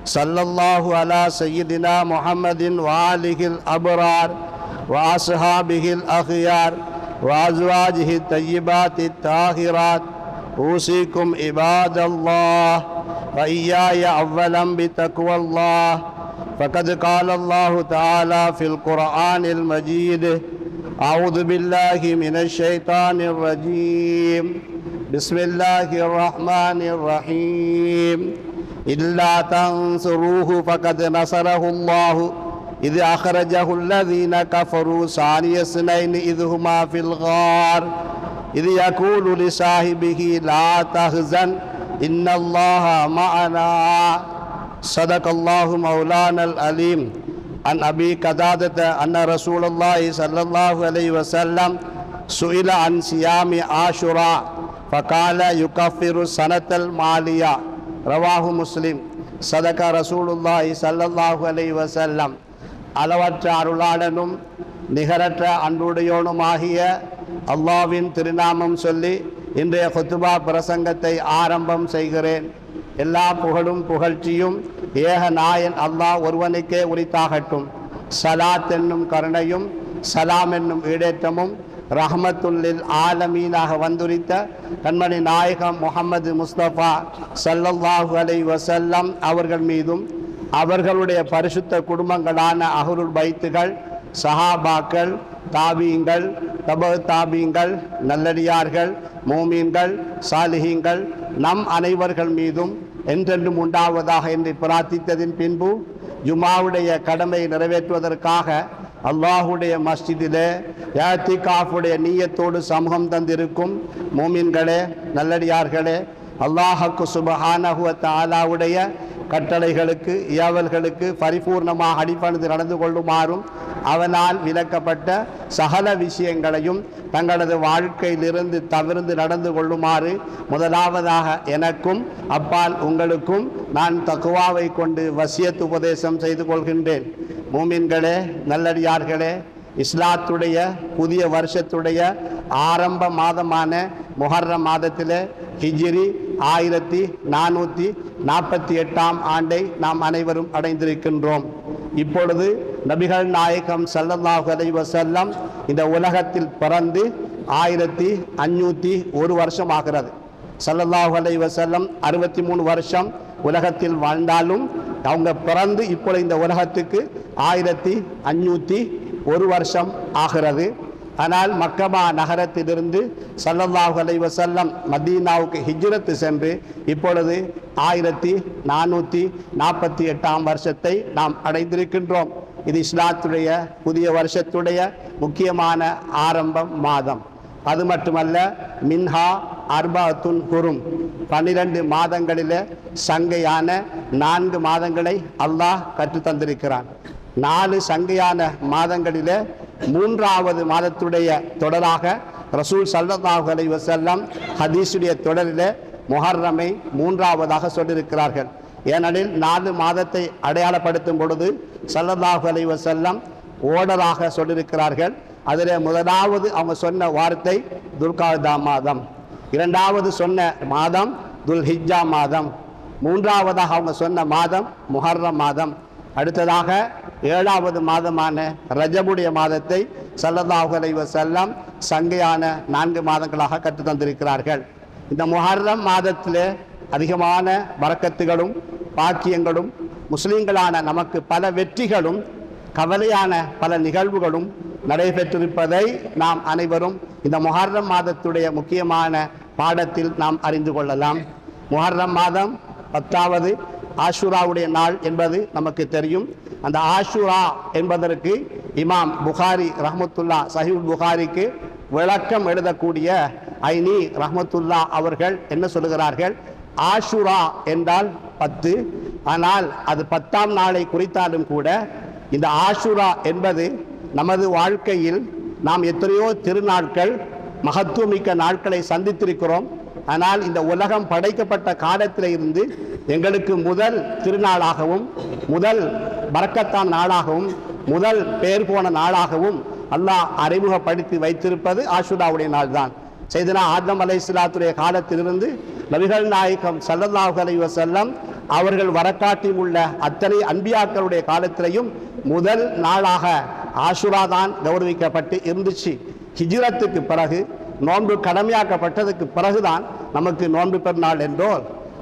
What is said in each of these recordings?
صلى الله على سيدنا محمد وآله الأبرار وأصحابه الأخيار وأزواجه الطيبات الطاهرات. أوصيكم عباد الله وإياي أولا بتقوى الله، فقد قال الله تعالى في القرآن المجيد: أعوذ بالله من الشيطان الرجيم، بسم الله الرحمن الرحيم. إلا تنصروه فقد نصره الله إذ أخرجه الذين كفروا ثاني اثنين إذ هما في الغار إذ يقول لصاحبه لا تحزن إن الله معنا. صدق الله مولانا العليم. عن أبي قتادة أن رسول الله صلى الله عليه وسلم سئل عن صيام عاشوراء فقال يكفر السنة المالية. ரவாஹு முஸ்லிம். சதக ரசூலுல்லாஹி ஸல்லல்லாஹு அலைஹி வஸல்லம். அளவற்ற அருளாளனும் நிகரற்ற அன்புடையோனுமாகிய அல்லாஹ்வின் திருநாமம் சொல்லி இன்றைய குத்துபா பிரசங்கத்தை ஆரம்பம் செய்கிறேன். எல்லா புகழும் புகழ்ச்சியும் ஏக நாயன் அல்லாஹ் ஒருவனுக்கே உரித்தாகட்டும். சலாத் என்னும் கருணையும் சலாம் என்னும் ஈடேற்றமும் ரஹ்மத்துல்லில் ஆலமீனாக வந்துரித்த கண்மணி நாயகம் முஹம்மது முஸ்தபா ஸல்லல்லாஹு அலைஹி வஸல்லம் அவர்கள் மீதும் அவர்களுடைய பரிசுத்த குடும்பங்களான அஹ்லுல் பைத்துகள், சஹாபாக்கள், தாபீங்கள், தபு தாபீங்கள், நல்லடியார்கள், மூமீன்கள், சாலிஹீங்கள் நம் அனைவர்கள் மீதும் என்றென்றும் உண்டாவதாக என்று பிரார்த்தித்ததின் பின்பு ஜுமாவுடைய கடமை நிறைவேற்றுவதற்காக அல்லாஹுடைய மஸ்ஜிதிலே இஅ்திகாஃபுடைய நீயத்தோடு சமூகம் தந்திருக்கும் மூமின்களே, நல்லடியார்களே, அல்லாஹ்வுக்கு சுப்ஹானஹு வ தஆலாவுடைய கட்டளைகளுக்கு ஏவல்களுக்கு பரிபூர்ணமாக அடிபணிந்து நடந்து கொள்ளுமாறும் அவனால் விலக்கப்பட்ட சகல விஷயங்களையும் தங்களது வாழ்க்கையிலிருந்து தவிர்த்து நடந்து கொள்ளுமாறு முதலாவதாக எனக்கும் அப்பால் உங்களுக்கும் நான் தக்வாவை கொண்டு வசியத் உபதேசம் செய்து கொள்கின்றேன். மூமின்களே, நல்லடியார்களே, இஸ்லாத்துடைய புதிய வருஷத்துடைய ஆரம்ப மாதமான முஹர்ரம் மாதத்தில் ஹிஜ்ரி 1448 ஆண்டை நாம் அனைவரும் அடைந்திருக்கின்றோம். இப்பொழுது நபிகள் நாயகம் ஸல்லல்லாஹு அலைஹி வஸல்லம் இந்த உலகத்தில் பிறந்து 1501 வருஷம் ஆகிறது. ஸல்லல்லாஹு அலைஹி வஸல்லம் 63 வருஷம் உலகத்தில் வாழ்ந்தாலும் அவங்க பிறந்து இப்பொழுது இந்த உலகத்துக்கு 1501 வருஷம் ஆகிறது. ஆனால் மக்கமா நகரத்திலிருந்து ஸல்லல்லாஹு அலைஹி வஸல்லம் மதீனாவுக்கு ஹிஜ்ரத்து சென்று இப்பொழுது 1448 வருஷத்தை நாம் அடைந்திருக்கின்றோம். இது இஸ்லாத்துடைய புதிய வருஷத்துடைய முக்கியமான ஆரம்பம் மாதம். அது மட்டுமல்ல, மின்ஹா அர்பாத்துன் ஹுரும் 12 மாதங்களில் சங்கையான 4 மாதங்களை அல்லாஹ் கற்றுத்தந்திருக்கிறான். 4 சங்கையான மாதங்களில் 3வது மாதத்துடைய தொடராக ரசூல் ஸல்லல்லாஹு அலைஹி வஸல்லம் ஹதீஸுடைய தொடரில் முஹர்ரமை 3வதாக சொல்லியிருக்கிறார்கள். ஏனெனில் 4 மாதத்தை அடையாளப்படுத்தும் பொழுது ஸல்லல்லாஹு அலைஹி வஸல்லம் ஓடராக சொல்லியிருக்கிறார்கள். அதில் முதலாவது அவங்க சொன்ன வார்த்தை துல்காதா மாதம், 2வது சொன்ன மாதம் துல்ஹிஜ்ஜா மாதம், 3வதாக அவங்க சொன்ன மாதம் முஹர்ரம் மாதம், அடுத்ததாக 7வது மாதமான ரஜபுடைய மாதத்தை ஸல்லல்லாஹு அலைஹி வஸல்லம் சங்கையான 4 மாதங்களாக கற்று தந்திருக்கிறார்கள். இந்த முஹர்ரம் மாதத்தில் அதிகமான பரக்கத்துகளும் பாக்கியங்களும் முஸ்லீம்களான நமக்கு பல வெற்றிகளும் கவலையான பல நிகழ்வுகளும் நடைபெற்றிருப்பதை நாம் அனைவரும் இந்த முஹர்ரம் மாதத்துடைய முக்கியமான பாடத்தில் நாம் அறிந்து கொள்ளலாம். முஹர்ரம் மாதம் 10வது ஆஷுராவுடைய நாள் என்பது நமக்கு தெரியும். அந்த ஆஷுரா என்பதற்கு இமாம் புகாரி ரஹ்மத்துல்லா சஹீஹுல் புகாரிக்கு விளக்கம் எழுதக்கூடிய ஐனி ரஹ்மத்துல்லா அவர்கள் என்ன சொல்லுகிறார்கள்? ஆஷுரா என்றால் 10, ஆனால் அது 10ஆம் நாளை குறித்தாலும் கூட இந்த ஆஷுரா என்பது நமது வாழ்க்கையில் நாம் எத்தனையோ திருநாட்கள் மகத்துவமிக்க நாட்களை சந்தித்திருக்கிறோம். ஆனால் இந்த உலகம் படைக்கப்பட்ட காலத்தில் இருந்து எங்களுக்கு முதல் திருநாளாகவும் முதல் பரக்கத்தான நாளாகவும் முதல் பெயர் போன நாளாகவும் அல்லாஹ் அறிமுகப்படுத்தி வைத்திருப்பது ஆஷுராவுடைய நாள் தான். செய்தனா ஆதம் அலைஹிஸ்ஸலாத்துடைய காலத்திலிருந்து நபிகள் நாயகம் ஸல்லல்லாஹு அலைஹி வஸல்லம் அவர்கள் வரக்காட்டில் உள்ள அத்தனை அன்பியாக்களுடைய காலத்திலையும் முதல் நாளாக ஆஷுரா தான் கௌரவிக்கப்பட்டு இருந்துச்சு. ஹிஜ்ரத்துக்கு பிறகு நோன்பு கடமையாக்கப்பட்டதுக்கு பிறகுதான் நமக்கு நோன்பு பெருநாள் என்றோ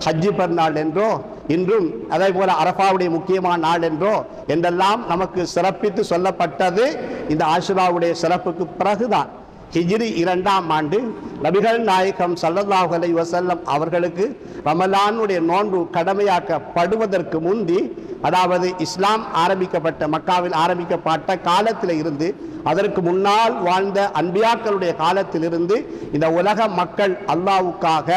ஹஜ்ஜி பெருநாள் என்றோ இன்றும் அதே போல அரஃபாவுடைய முக்கியமான நாள் என்றோ என்றெல்லாம் நமக்கு சிறப்பித்து சொல்லப்பட்டது இந்த ஆஷுராவுடைய சிறப்புக்கு பிறகுதான். ஹிஜ்ரி 2ஆம் ஆண்டு நபிகள் நாயகம் ஸல்லல்லாஹு அலைஹி வஸல்லம் அவர்களுக்கு ரமலானுடைய நோன்பு கடமையாக்கப்படுவதற்கு முந்தி, அதாவது இஸ்லாம் ஆரம்பிக்கப்பட்ட மக்காவில் ஆரம்பிக்கப்பட்ட காலத்தில் இருந்து அதற்கு முன்னால் வாழ்ந்த அன்பியாக்களுடைய காலத்திலிருந்து இந்த உலக மக்கள் அல்லாஹ்வுக்காக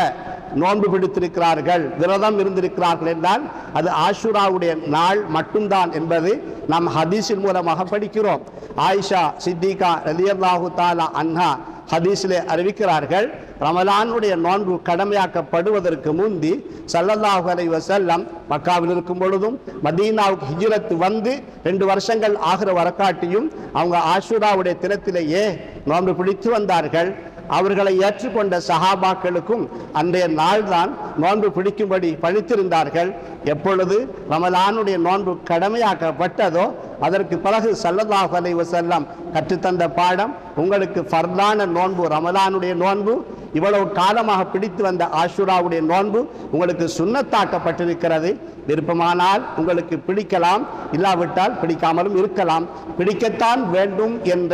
நோன்பு பிடித்திருக்கிறார்கள், விரதம் இருந்திருக்கிறார்கள் என்றால் அது ஆஷுராவுடைய நாள் மட்டும்தான் என்பது நாம் ஹதீஸின் மூலமாக படிக்கிறோம். ஆயிஷா சித்திகா ரலியல்லாஹு தஆலா அன்ஹா ஹதீஸிலே அறிவிக்கிறார்கள், ரமலானுடைய நோன்பு கடமையாக்கப்படுவதற்கு முந்தி ஸல்லல்லாஹு அலைஹி வஸல்லம் மக்காவில் இருக்கும் பொழுதும் மதீனாவுக்கு ஹிஜ்ரத் வந்து 2 வருஷங்கள் ஆகிற வரக்காட்டியும் அவங்க ஆஷுராவுடைய தினத்திலேயே நோன்பு பிடித்து வந்தார்கள். அவர்களை ஏற்றுக்கொண்ட சஹாபாக்களுக்கும் அன்றைய நாள்தான் நோன்பு பிடிக்கும்படி பணித்திருந்தார்கள். எப்பொழுது ரமலானுடைய நோன்பு கடமையாக்கப்பட்டதோ அதற்கு பிறகு ஸல்லல்லாஹு அலைஹி வஸல்லம் கற்றுத்தந்த பாடம், உங்களுக்கு ஃபர்லான நோன்பு ரமலானுடைய நோன்பு, இவ்வளவு காலமாக பிடித்து வந்த ஆஷுராவுடைய நோன்பு உங்களுக்கு சுன்னத்தாக்கப்பட்டிருக்கிறது. விருப்பமானால் உங்களுக்கு பிடிக்கலாம், இல்லாவிட்டால் பிடிக்காமலும் இருக்கலாம். பிடிக்கத்தான் வேண்டும் என்ற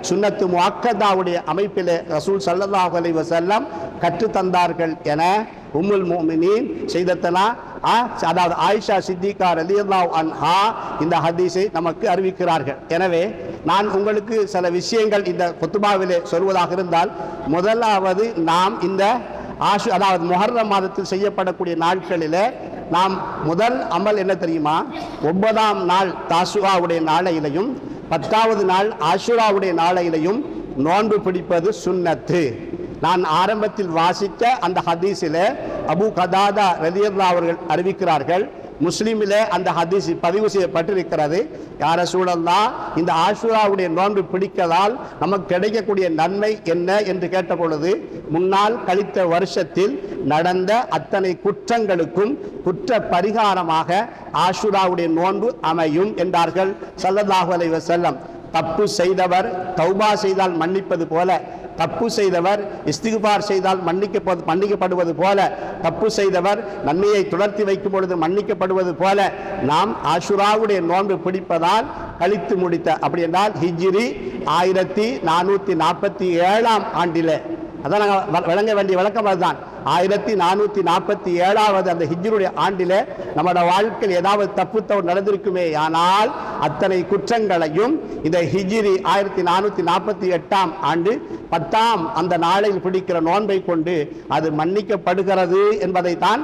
சுன்னத்து முஅக்கதாவுடைய அமைப்பிலே ரசூல் ஸல்லல்லாஹு அலைஹி வஸல்லம் கற்றுத்தந்தார்கள் என உம்முல் முஃமினீன் செய்தத்தனா அதாவது ஆயிஷா சித்திகா ரலியல்லாஹு அன்ஹா இந்த ஹதீஸை நமக்கு அறிவிக்கிறார்கள். எனவே நான் உங்களுக்கு சில விஷயங்கள் இந்த குத்துபாவிலே சொல்வதாக இருந்தால், முதலாவது நாம் இந்த அதாவது முஹர்ரம் மாதத்தில் செய்யப்படக்கூடிய நாட்களிலே நாம் முதல் அமல் என்ன தெரியுமா? 9ஆம் நாள் தாசுஆவுடைய நாளையிலையும் 10வது நாள் ஆஷுராவுடைய நாளையிலையும் நோன்பு பிடிப்பது சுன்னத்து. நான் ஆரம்பத்தில் வாசித்த அந்த ஹதீஸிலே அபூ கதாதா ரலியல்லாஹு அவர்கள் அறிவிக்கிறார்கள், முஸ்லிமிலே அந்த ஹதீஸ் பதிவு செய்யப்பட்டிருக்கிறது. யா ரசூலல்லாஹ், இந்த ஆஷுராவுடைய நோன்பு பிடிக்கதால் நமக்கு கிடைக்கக்கூடிய நன்மை என்ன என்று கேட்டபொழுது, முன்னால் கழித்த வருஷத்தில் நடந்த அத்தனை குற்றங்களுக்கும் குற்ற பரிகாரமாக ஆஷுராவுடைய நோன்பு அமையும் என்றார்கள் ஸல்லல்லாஹு அலைஹி வஸல்லம். தப்பு செய்தவர் தௌபா செய்தால் மன்னிப்பது போல, தப்பு செய்தவர் இஸ்திக்பார் செய்தால் மன்னிக்கப்படுவது போல, தப்பு செய்தவர் நன்மையை தொடர்த்தி வைக்கும் பொழுது மன்னிக்கப்படுவது போல, நாம் ஆஷுராவுடைய நோன்பு பிடிப்பதால் கழித்து முடித்த, அப்படி என்றால் ஹிஜ்ரி 1447ஆம் ஆண்டிலே, அதான் நாங்கள் விளங்க வேண்டிய விளக்கம் அதுதான். 1447வது அந்த ஹிஜ்ருடைய ஆண்டிலே நம்மளோட வாழ்க்கையில் ஏதாவது தப்பு தவறு நடந்திருக்குமே, ஆனால் அத்தனை குற்றங்களையும் இந்த ஹிஜ்ரி 1448ஆம் ஆண்டு 10ஆம் அந்த நாளில் பிடிக்கிற நோன்பை கொண்டு அது மன்னிக்கப்படுகிறது என்பதை தான்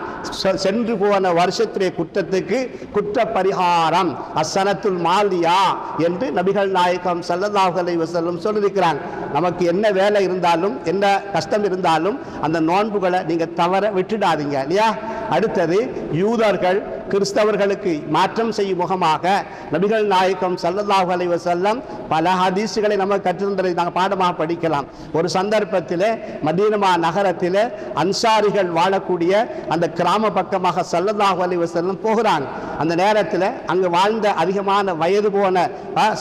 சென்று போன வருஷத்துடைய குற்றத்துக்கு குற்ற பரிகாரம் அஸ்ஸனத்துல் மாலியா என்று நபிகள் நாயகம் ஸல்லல்லாஹு அலைஹி வஸல்லம் சொல்லியிருக்கிறாங்க. நமக்கு என்ன வேலை இருந்தாலும் என்ன கஷ்டம் இருந்தாலும் அந்த நோன்புகளை நீங்க தவற விட்டுடாதீங்க இல்லையா? அடுத்தது, யூதர்கள் கிறிஸ்தவர்களுக்கு மாற்றம் செய்யும் முகமாக நபிகள் நாயகம் ஸல்லல்லாஹு அலைஹி வஸல்லம் பல ஹதீஸுகளை நமக்கு கற்றுத்தந்ததை நாங்கள் பாடமாக படிக்கலாம். ஒரு சந்தர்ப்பத்தில் மதீனா நகரத்தில் அன்சாரிகள் வாழக்கூடிய அந்த கிராம பக்கமாக ஸல்லல்லாஹு அலைஹி வஸல்லம் போகிறாங்க. அந்த நேரத்தில் அங்கு வாழ்ந்த அதிகமான வயது போன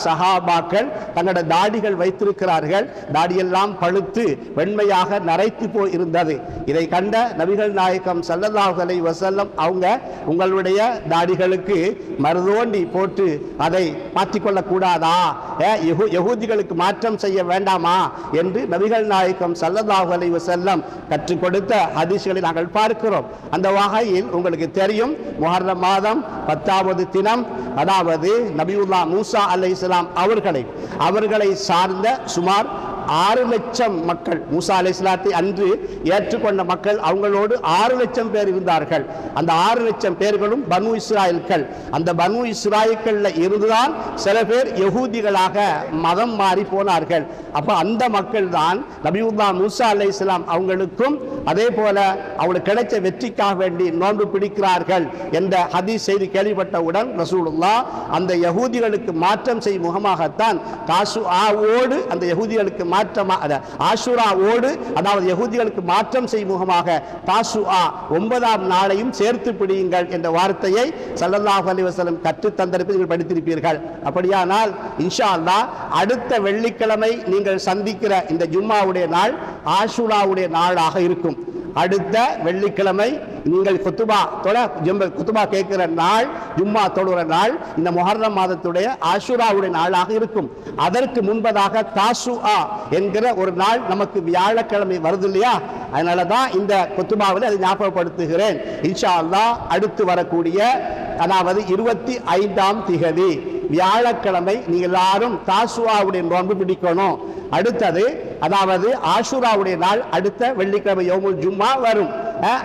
சஹாபாக்கள் தங்களோட தாடிகள் வைத்திருக்கிறார்கள். தாடியெல்லாம் பழுத்து வெண்மையாக நரைத்து போய் இருந்தது. இதை கண்ட நபிகள் நாயகம் ஸல்லல்லாஹு அலைஹி வஸல்லம் அவங்க, உங்களுடைய தாடிகளுக்கு மருதோண்டி போட்டு அதை மாற்றிக்கொள்ள கூடாதா, யகூதிகளுக்கு மாற்றம் செய்ய வேண்டாமா என்று நபிகள் நாயகம் ஸல்லல்லாஹு அலைஹி வஸல்லம் கற்றுக் கொடுத்த ஹதீஸ்களை நாங்கள் பார்க்கிறோம். அந்த வகையில் உங்களுக்கு தெரியும், முஹர்ரம் மாதம் 10வது தினம், அதாவது நபியுல்லாஹ் மூசா அலைஹிஸ்ஸலாம் அவர்களை சார்ந்த சுமார் 6 லட்சம் மக்கள், மூசா அலைஹிஸ்ஸலாத்தை அன்று ஏற்றுக்கொண்ட மக்கள், அவங்களோடு 6 லட்சம் பேர் இருந்தார்கள். அந்த 6 லட்சம் பேர்களும் பனு இஸ்ராயல்கள். அந்த பனு இஸ்ராயல்கள்ல இருந்துதான் சில பேர் யகூதிகளாக மதம் மாறி போனார்கள். அப்ப அந்த மக்கள் தான் நபியுல்லாஹ் மூசா அலைஹிஸ்ஸலாம் அவங்களுக்கும் அதே போல அவங்களுக்கு கிடைச்ச வெற்றிக்காக வேண்டி நோன்பு பிடிக்கிறார்கள் என்ற ஹதீஸ் செய்தி கேள்விப்பட்டவுடன் ரசூலுல்லாஹ் அந்த யகூதிகளுக்கு மாற்றம் செய்யும் முகமாகத்தான் தாசுஆவோடு அந்த யகூதிகளுக்கு மாற்றமாக ஆஷுராவோடு அதாவது யகூதிகளுக்கு மாற்றம் செய்யும் முகமாக தாசுஆ 9ஆம் நாளையும் சேர்த்து பிடியுங்கள் என்ற வார்த்தையை ஸல்லல்லாஹு அலைஹி வஸல்லம் கற்றுத் தந்திருப்பதை நீங்கள் படித்திருப்பீர்கள். அப்படியானால் இன்ஷா அல்லாஹ் அடுத்த வெள்ளிக்கிழமை நீங்கள் சந்திக்கிற இந்த ஜும்மாவுடைய நாள் ஆஷுராவுடைய நாளாக இருக்கும். அடுத்த வெள்ளிக்கிழமை நீங்கள் குத்துபா கேட்கிற நாள், ஜும்மா தொழுகிற நாள் இந்த முஹர்ரம் மாதத்துடைய ஆஷுராவுடைய நாளாக இருக்கும். அதற்கு முன்பதாக தாசுஆ என்கிற ஒரு நாள் நமக்கு வியாழக்கிழமை வருது இல்லையா? அதனால தான் இந்த குத்துபாவில் அதை ஞாபகப்படுத்துகிறேன். இன்ஷா அல்லாஹ் அடுத்து வரக்கூடிய அதாவது 25ஆம் திகதி வியாழக்கிழமை நீங்கள் எல்லாரும் தாசுஆவுடைய நோன்பு பிடிக்கணும். அடுத்தது அதாவது ஆஷுராவுடைய நாள் அடுத்த வெள்ளிக்கிழமை யௌமுல் ஜும்மா வரும்.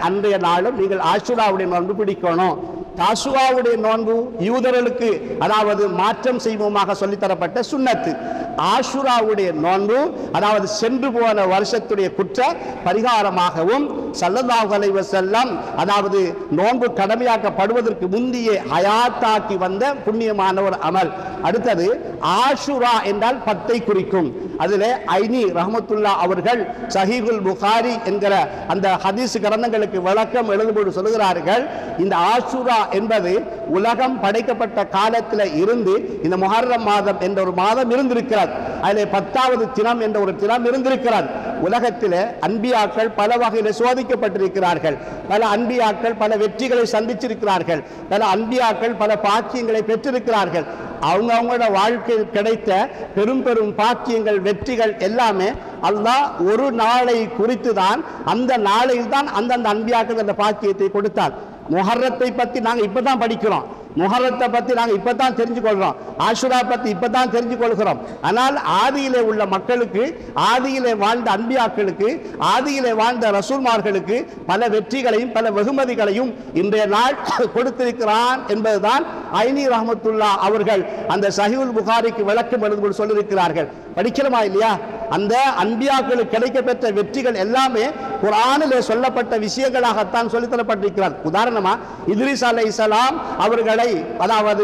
அன்றைய நாளும் நீங்கள் ஆஷுராவுடைய நோன்பு பிடிக்கணும். தாசுஆவுடைய நோன்பு யூதர்களுக்கு அதாவது மாற்றம் செய்வோமாக சொல்லித்தரப்பட்ட சுன்னத்து. ஆஷுராவுடைய நோன்பு அதாவது சென்று போன வருஷத்துடைய குற்ற பரிகாரமாகவும் ஸல்லல்லாஹு அலைஹி வஸல்லம் அதாவது நோன்பு கடமையாக்கப்படுவதற்கு முந்தைய ஹயாத்தாக்கி வந்த புண்ணியமான ஒரு அமல். அடுத்தது ஆஷுரா என்றால் 10ஐ குறிக்கும். அதிலே ஐனி ரஹ்மத்துல்லா அவர்கள் சஹீஹுல் புகாரி என்கிற அந்த ஹதீஸ் கிரந்தங்களுக்கு விளக்கம் எழுதும்போது சொல்கிறார்கள், இந்த ஆஷுரா என்பது உலகம் படைக்கப்பட்ட காலத்தில் இருந்து இந்த முஹர்ரம் மாதம் என்ற ஒரு மாதம் இருந்திருக்கிறது. அதிலே 10வது தினம் என்ற ஒரு தினம் இருந்திருக்கிறது. உலகத்தில் அன்பியாக்கள் பல வகையில் சோதிக்கப்பட்டிருக்கிறார்கள். பல அன்பியாக்கள் பல வெற்றிகளை சந்திச்சிருக்கிறார்கள். பல அன்பியாக்கள் பல பாக்கியங்களை பெற்றிருக்கிறார்கள். அவங்களோட வாழ்க்கையில் கிடைத்த பெரும் பெரும் பாக்கியங்கள் வெற்றிகள் எல்லாமே அல்லாஹ் ஒரு நாளை குறித்து தான் அந்த நாளையில் தான் அந்தந்த அன்பியாக்கள் அந்த பாக்கியத்தை கொடுத்தார். முஹர்ரத்தை பற்றி நாங்கள் இப்போ தான் படிக்கிறோம். முஹர்ரத்தை பற்றி நாங்கள் இப்போ தான் தெரிஞ்சு கொள்கிறோம். ஆஷுரா பற்றி இப்போ தான் தெரிஞ்சு கொள்கிறோம். ஆனால் ஆதியிலே உள்ள மக்களுக்கு, ஆதியிலே வாழ்ந்த அன்பியாக்களுக்கு, ஆதியிலே வாழ்ந்த ரசூல்மார்களுக்கு பல வெற்றிகளையும் பல வெகுமதிகளையும் இன்றைய நாள் கொடுத்திருக்கிறான் என்பதுதான் ஐனி ரஹ்மத்துல்லா அவர்கள் அந்த சஹீஹுல் புகாரிக்கு விளக்கம் எழுதும்போது சொல்லியிருக்கிறார்கள். படிக்கிறோமா இல்லையா? அந்த அன்பியாக்களுக்கு கிடைக்கப்பெற்ற வெற்றிகள் எல்லாமே குர்ஆனிலே சொல்லப்பட்ட விஷயங்களாகத்தான் சொல்லித்தரப்பட்டிருக்கிறார். உதாரணமா இத்ரீஸ் அலைஹிஸ்ஸலாம் அவர்களை அதாவது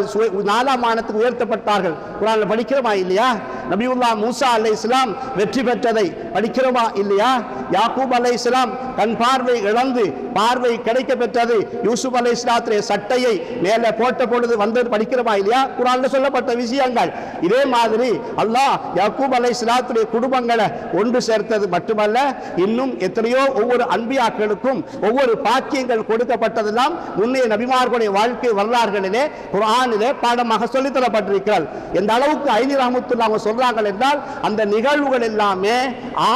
4ஆம் வானத்துக்கு உயர்த்தப்பட்டார்கள். குர்ஆனில் படிக்கிறோமா இல்லையா? நபியுல்லாஹ் மூசா அலைஹிஸ்ஸலாம் வெற்றி பெற்றதை படிக்கிறோமா இல்லையா? யாக்கூப் அலைஹிஸ்ஸலாம் கண் பார்வை இழந்து பார்வை கிடைக்க பெற்றது. யூசுப் அலைஹிஸ்ஸலாத்துடைய சட்டையை மேலே போட்ட பொழுது வந்தது படிக்கிறோமா இல்லையா? குர்ஆனில் சொல்லப்பட்ட விஷயங்கள். இதே மாதிரி அல்லாஹ் யாக்கூப் அலைஹிஸ்ஸலாத்துடைய குடும்பங்களை ஒன்று சேர்த்தது மட்டுமல்ல, இன்னும் எத்தனையோ ஒவ்வொரு அன்பியாக்களுக்கும் ஒவ்வொரு பாக்கியங்கள் கொடுக்கப்பட்டதெல்லாம் முன்னைய நபிமார்களுடைய வாழ்க்கை வரலாறுகளிலே குர்ஆனிலே பாடமாக சொல்லித் தரப்பட்டிருக்கிறது. எந்த அளவுக்கு ஐனி ரஹ்மத்துல்லாஹ் அவங்க சொல்றாங்க என்றால் அந்த நிகழ்வுகள் எல்லாமே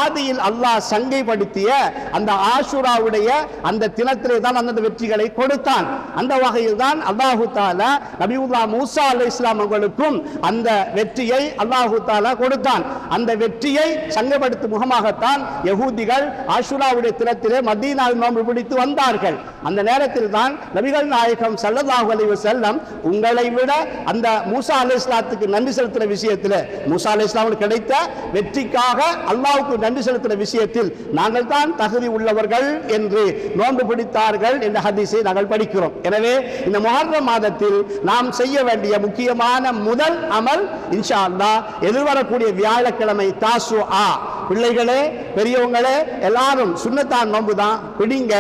ஆதியில் அல்லாஹ் சங்கைப்படுத்திய அந்த ஆஷுராவுடைய அந்த தினத்திலே தான் அந்த வெற்றிகளை கொடுத்தான். அந்த வகையில் தான் அல்லாஹு தஆலா நபியுல்லாஹ் மூசா அலைஹிஸ்ஸலாம் அவர்களுக்கும் அந்த வெற்றியை அல்லாஹு தஆலா கொடுத்தான். அந்த வெற்றியை சங்கப்படுத்தும் முகமாகத்தான் யகூதிகள் ஆஷுராவுடைய தினத்திலே மதீனாவில் நோன்பு பிடித்து வந்தார்கள். அந்த நேரத்தில் தான் நபிகள் நாயகம் ஸல்லல்லாஹு அலைஹி வஸல்லம் உங்களை விட அந்த மூசா அலைஹிஸ்ஸலாத்துக்கு நன்றி செலுத்துற விஷயத்தில், மூசா அலைஹிஸ்ஸலாமுக்கு கிடைத்த வெற்றிக்காக அல்லாஹ்வுக்கு நன்றி செலுத்துற விஷயத்தில் நாங்கள் தான் தகுதி உள்ளவர்கள் என்று நோன்பு பிடித்தார்கள் என்ற ஹதீஸை நாங்கள் படிக்கிறோம். எனவே இந்த முஹர்ரம் மாதத்தில் நாம் செய்ய வேண்டிய முக்கியமான முதல் அமல் இன்ஷா அல்லாஹ் எதிர்வரக்கூடிய வியாழக்கிழமை தாசுஆ. பிள்ளைகளே பெரியவங்களே எல்லாரும் சுன்னத்தான் நோன்பு தான் பிடிங்க.